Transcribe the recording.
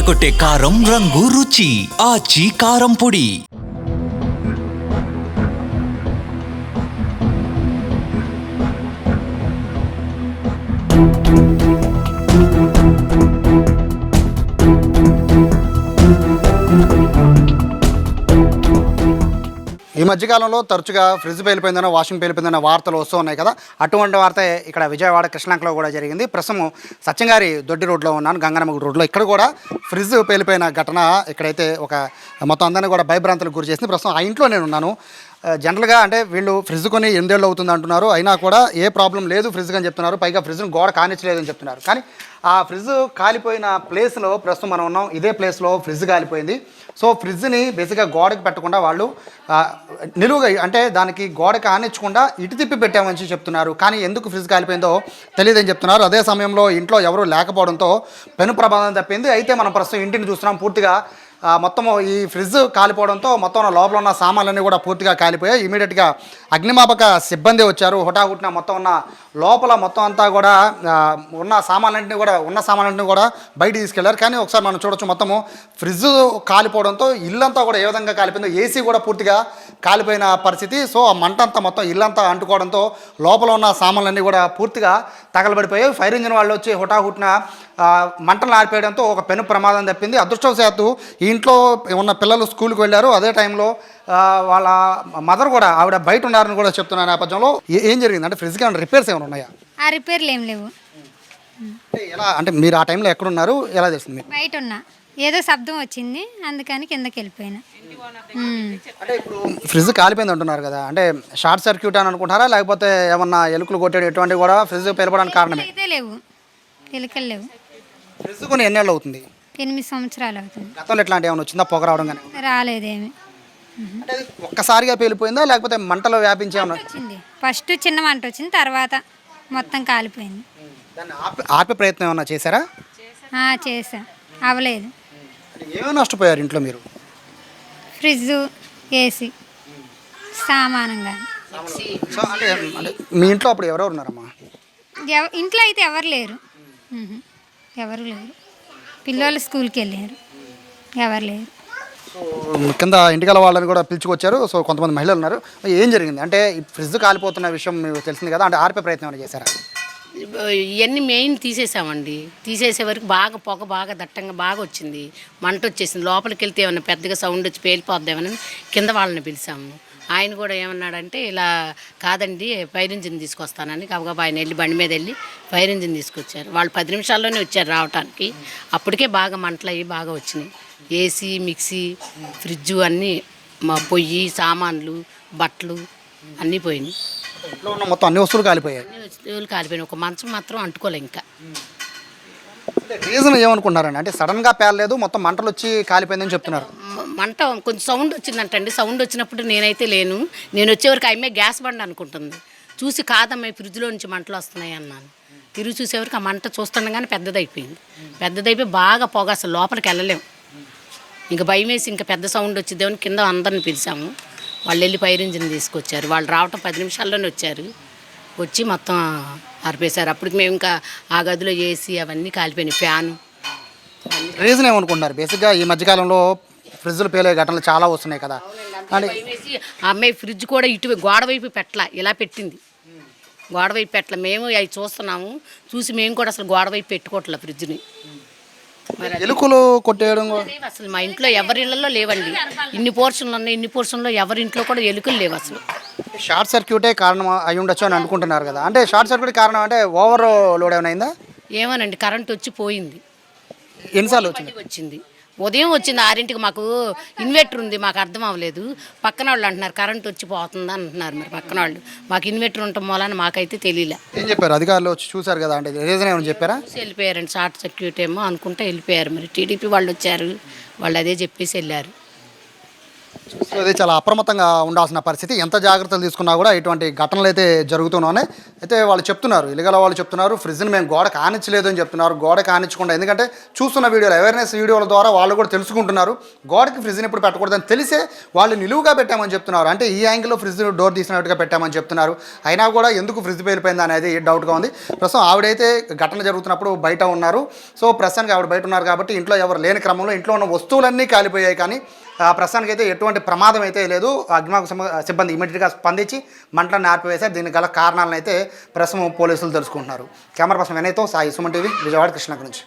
అదరకొట్టే కారం రంగు రుచి ఆచి కారం పొడి. ఈ మధ్యకాలంలో తరచుగా ఫ్రిడ్జ్ పేలిపోయిందనో వాషింగ్ పేలిపోయిందనో వార్తలు వస్తూ ఉన్నాయి కదా. అటువంటి వార్త ఇక్కడ విజయవాడ కృష్ణాంకలో కూడా జరిగింది. ప్రస్తుతం సత్యంగారి దొడ్డి రోడ్లో ఉన్నాను, గంగనమ్మ రోడ్లో. ఇక్కడ కూడా ఫ్రిడ్జ్ పేలిపోయిన ఘటన ఇక్కడైతే ఒక మొత్తం అందరినీ కూడా భయభ్రాంతులకు గురి చేసింది. ప్రస్తుతం ఆ ఇంట్లో నేను ఉన్నాను. జనరల్గా అంటే వీళ్ళు ఫ్రిడ్జ్ కొని 8 ఏళ్ళు అవుతుంది అంటున్నారు, అయినా కూడా ఏ ప్రాబ్లం లేదు ఫ్రిడ్జ్ అని చెప్తున్నారు. పైగా ఫ్రిడ్జ్ను గోడ కానిచ్చలేదని చెప్తున్నారు. కానీ ఆ ఫ్రిడ్జ్ కాలిపోయిన ప్లేస్లో ప్రస్తుతం మనం ఉన్నాం. ఇదే ప్లేస్లో ఫ్రిడ్జ్ కాలిపోయింది. సో ఫ్రిడ్జ్ని బేసిక్గా గోడకి పెట్టకుండా వాళ్ళు నిలువుగా అంటే దానికి గోడకి ఆనించకుండా ఇటు తిప్పి పెట్టామని చెప్తున్నారు. కానీ ఎందుకు ఫ్రిడ్జ్ కాలిపోయిందో తెలియదని చెప్తున్నారు. అదే సమయంలో ఇంట్లో ఎవరూ లేకపోవడంతో పెను ప్రమాదం తప్పింది. అయితే మనం ప్రస్తుతం ఇంటిని చూస్తున్నాం. పూర్తిగా మొత్తము ఈ ఫ్రిడ్జ్ కాలిపోవడంతో మొత్తం లోపల ఉన్న సామాన్లన్నీ కూడా పూర్తిగా కాలిపోయాయి. ఇమీడియట్గా అగ్నిమాపక సిబ్బంది వచ్చారు. హుటాహుటిన మొత్తం ఉన్న లోపల మొత్తం అంతా కూడా ఉన్న సామాన్లన్నింటినీ కూడా బయట తీసుకెళ్లారు. కానీ ఒకసారి మనం చూడొచ్చు, మొత్తము ఫ్రిడ్జ్ కాలిపోవడంతో ఇల్లంతా కూడా ఏ విధంగా కాలిపోయిందో, ఏసీ కూడా పూర్తిగా కాలిపోయిన పరిస్థితి. సో ఆ మంట అంతా మొత్తం ఇల్లంతా అంటుకోవడంతో లోపల ఉన్న సామాన్లన్నీ కూడా పూర్తిగా తగలబడిపోయాయి. ఫైర్ ఇంజిన్ వాళ్ళు వచ్చి హుటాహుటిన మంటలు ఆరిపోయడంతో ఒక పెను ప్రమాదం తప్పింది. అదృష్టవశాత్తు ఈ ఇంట్లో ఉన్న పిల్లలు స్కూల్కి వెళ్ళారు. అదే టైంలో వాళ్ళ మదర్ కూడా ఆవిడ బయట ఉన్నారని కూడా చెప్తున్న నేపథ్యంలో ఏం జరిగింది అంటే ఫ్రిడ్జ్కి ఏమైనా రిపేర్స్ ఏమైనా ఉన్నాయా? ఆ రిపేర్లు ఏం లేవు. ఎలా అంటే మీరు ఆ టైంలో ఎక్కడున్నారు, ఎలా తెలిసింది? బయట ఉన్నా, ఏదో శబ్దం వచ్చింది అందుకని కిందకి వెళ్ళిపోయినా. అంటే ఇప్పుడు ఫ్రిడ్జ్ కాలిపోయింది అంటున్నారు కదా, అంటే షార్ట్ సర్క్యూట్ అని అనుకుంటారా, లేకపోతే ఏమన్నా ఎలుకలు కొట్టేది ఎటువంటివి కూడా ఫ్రిడ్జ్ పేలిపోవడానికి కారణమే? అయితే లేవు, ఎలుకలు లేవు. ఫ్రిడ్జ్ కొని ఎన్ని ఏళ్ళు అవుతుంది? 8 సంవత్సరాలు అవుతుంది. గతంలో ఎట్లాంటి ఏమైనా వచ్చిందా, పొగ రావడం కానీ? రాలేదేమి. అంటే ఒక్కసారిగా పేలిపోయిందా, లేకపోతే మంటలో వ్యాపించేమన్నా వచ్చింది? ఫస్ట్ చిన్న మంట వచ్చింది, తర్వాత మొత్తం కాలిపోయింది. దాన్ని ఆపే ప్రయత్నం ఏమన్నా చేశారా? చేసా, అవ్వలేదు. ఏమైనా నష్టపోయారు ఇంట్లో మీరు? Fridge, AC, సామానంగా. సో అంటే మీ ఇంట్లో అప్పుడు ఎవరెవరు ఉన్నారమ్మా? ఇంట్లో అయితే ఎవరు లేరు, ఎవరు లేరు. పిల్లలు స్కూల్కి వెళ్ళారు, ఎవరు లేరు. సో కింద ఇంటికల వాళ్ళని కూడా పిలుచుకొచ్చారు. సో కొంతమంది మహిళలు ఉన్నారు. ఏం జరిగింది అంటే ఈ ఫ్రిడ్జ్ కాలిపోతున్న విషయం మీకు తెలిసింది కదా, అంటే ఆర్పే ప్రయత్నం ఏమైనా చేశారా? ఇవన్నీ మెయిన్ తీసేసామండి. తీసేసే వరకు బాగా పొగ బాగా దట్టంగా బాగా వచ్చింది, మంట వచ్చేసింది. లోపలికి వెళ్తే ఏమన్నా పెద్దగా సౌండ్ వచ్చి పేలిపోద్దామని కింద వాళ్ళని పిలిచాము. ఆయన కూడా ఏమన్నాడంటే, ఇలా కాదండి ఫైర్ ఇంజిన్ తీసుకొస్తానని గబగబా ఆయన వెళ్ళి బండి మీద వెళ్ళి ఫైర్ ఇంజిన్ తీసుకొచ్చారు. వాళ్ళు 10 నిమిషాల్లోనే వచ్చారు రావటానికి. అప్పటికే బాగా మంటలు అయ్యి బాగా వచ్చినాయి. ఏసీ, మిక్సీ, ఫ్రిడ్జు అన్నీ, మా పొయ్యి, సామాన్లు, బట్టలు అన్నీ పోయినాయి. ఇంట్లో ఉన్న మొత్తం అన్ని వస్తువులు కాలిపోయాయి. అన్ని వస్తువులు కాలిపోయినాయి, ఒక మంచం మాత్రం అంటుకోలే. ఇంకా రీజన్ ఏమనుకుంటున్నారండి? అంటే సడన్గా పేలలేదు, మొత్తం మంటలు వచ్చి కాలిపోయిందని చెప్తున్నారు. మంట కొంచెం సౌండ్ వచ్చిందంటండి. సౌండ్ వచ్చినప్పుడు నేనైతే లేను, నేను వచ్చేవరకు అమ్మాయి గ్యాస్ బండ్ అనుకుంటుంది. చూసి కాదమ్మాయి ఫ్రిడ్జ్లో నుంచి మంటలు వస్తున్నాయి అన్నాను. తిరిగి చూసేవరకు ఆ మంట చూస్తుండగానే పెద్దదైపోయి బాగా పొగ, అసలు లోపలికి వెళ్ళలేము. ఇంకా భయం వేసి ఇంకా పెద్ద సౌండ్ వచ్చిద్దేమని కింద అందరిని పిలిచాము. వాళ్ళు వెళ్ళి ఫైర్ ఇంజిన్ తీసుకొచ్చారు. వాళ్ళు రావటం 10 నిమిషాల్లోనే వచ్చారు. వచ్చి మొత్తం ఆర్పేశారు. అప్పటికి మేము ఇంకా ఆ గదిలో ఏసీ అవన్నీ కాలిపోయినాయి, ఫ్యాను. రీజన్ ఏమనుకుంటున్నారు? బేసిక్గా ఈ మధ్యకాలంలో ఫ్రిడ్జ్లు పేలే ఘటనలు చాలా వస్తున్నాయి కదా. అంటే వేసి ఆ అమ్మాయి ఫ్రిడ్జ్ కూడా ఇటు గోడ వైపు పెట్టలా, ఇలా పెట్టింది. గోడ వైపు పెట్టలే. మేము అవి చూస్తున్నాము, చూసి మేము కూడా అసలు గోడ వైపు పెట్టుకోవట్లే ఫ్రిడ్జ్ని. మరి ఎలుకలు కొట్టేయడం అసలు మా ఇంట్లో ఎవరి ఇళ్లలో లేవండి. ఇన్ని పోర్షన్లు ఉన్నాయి, ఇన్ని పోర్షన్లో ఎవరి ఇంట్లో కూడా ఎలుకలు లేవు అసలు. షార్ట్ సర్క్యూటే కారణం అయి ఉండొచ్చు అని అనుకుంటున్నారు కదా. అంటే షార్ట్ సర్క్యూట్ కారణం అంటే ఓవర్ లోడ్ ఏమైనా అయిందా? ఏమోనండి, కరెంట్ వచ్చి పోయింది. ఎన్నిసార్లు వచ్చింది? ఉదయం వచ్చింది 6ంటికి. మాకు ఇన్వర్టర్ ఉంది, మాకు అర్థం అవ్వలేదు. పక్కన వాళ్ళు అంటున్నారు కరెంట్ వచ్చి పోతుంది అంటున్నారు. మరి పక్కన వాళ్ళు, మాకు ఇన్వర్టర్ ఉండటం మూలాన మాకైతే తెలియలే. ఏం చెప్పారు అధికారులు? వచ్చి చూసారు కదా, అంటే రీజన్ ఏమైనా చెప్పారా? వెళ్ళిపోయారండి, షార్ట్ సర్క్యూట్ ఏమో అనుకుంటే వెళ్ళిపోయారు. మరి టీడీపీ వాళ్ళు వచ్చారు, వాళ్ళు అదే చెప్పేసి వెళ్ళారు. సో ఇది చాలా అప్రమత్తంగా ఉండాల్సిన పరిస్థితి. ఎంత జాగ్రత్తలు తీసుకున్నా కూడా ఇటువంటి ఘటనలు అయితే జరుగుతూనే అయితే వాళ్ళు చెప్తున్నారు, ఇల్లీగల్ వాళ్ళు చెప్తున్నారు ఫ్రిడ్జ్ని మేము గోడ కానిచ్చలేదు అని చెప్తున్నారు. గోడ కానిచ్చకుండా, ఎందుకంటే చూస్తున్న వీడియోలు అవేర్నెస్ వీడియోల ద్వారా వాళ్ళు కూడా తెలుసుకుంటున్నారు. గోడకి ఫ్రిడ్జ్ని ఎప్పుడు పెట్టకూడదని తెలిసే వాళ్ళు నిలువుగా పెట్టామని చెప్తున్నారు. అంటే ఈ యాంగిల్లో ఫ్రిడ్జ్ డోర్ తీసినట్టుగా పెట్టామని చెప్తున్నారు. అయినా కూడా ఎందుకు ఫ్రిడ్జ్ పేలిపోయింది అనేది డౌట్గా ఉంది. ప్రస్తుతం ఆవిడైతే ఘటన జరుగుతున్నప్పుడు బయట ఉన్నారు. సో ప్రస్తుతానికి ఆవిడ బయట ఉన్నారు కాబట్టి ఇంట్లో ఎవరు లేని క్రమంలో ఇంట్లో ఉన్న వస్తువులన్నీ కాలిపోయాయి. కానీ ప్రస్తుతానికి అయితే ఎటువంటి ప్రమాదం అయితే లేదు. అగ్నిమాపక సిబ్బంది ఇమీడియట్గా స్పందించి మంటలను ఆర్పివేశారు. దీనికి గల కారణాలను అయితే ప్రస్తుతం పోలీసులు తెలుసుకుంటున్నారు. కెమెరా పర్సన్ వినయ్తో సాయి, సుమన్ టీవీ, విజయవాడ, కృష్ణ నుంచి.